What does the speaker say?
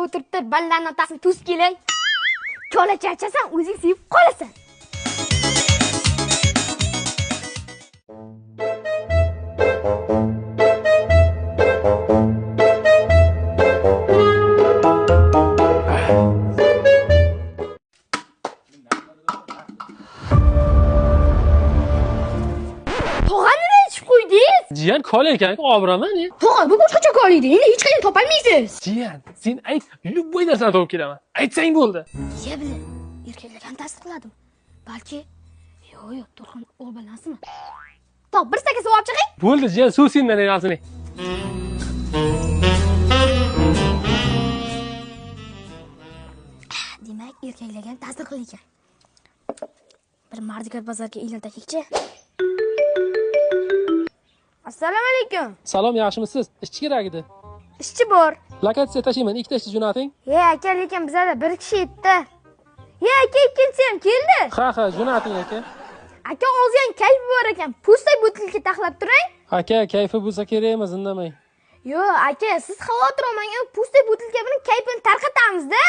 o'tiribdi, ballarning otasini to'sib kelay. Kola charchasan, o'zing sevib qolasan. Tog'ani ichib qo'ydingiz? Jiyan kola ekan, obiraman. Tog'a, bu boshqacha kola edi. Endi hech qanday topolmaysiz. Jiyan, sen ayt, любой narsani topib kelaman. Aytsang bo'ldi. Iya bilan erkaklarni tasdiqladim. Balki yo'q, Turxon o'g'ilbolasimi? Top, bir staka suv olib chiqing. Bo'ldi, jiyan, suv sendan emasini. Demak, erkaklarga tasdiqlagan. Bir mardikorot bozorga e'lon tashikchi. Assalomu alaykum. Salom, yaxshimisiz? Ishchi kerak edi. Ishchi bor. Lokatsiya tashiyman, ikkita ishchi jo'nating. Aka, lekin bizada bir kishi yetdi. Aka, ikkinchisi ham keldi. Ha, jo'nating aka. Aka, hozir ham kayfi bor ekan. Pustay butilka taxlab turing. Aka, kayfi bo'lsa kerak emas, indamang. Yo'q, aka, siz xavotir olmang. Pustay butilka bilan kayfini tarqatamiz-da.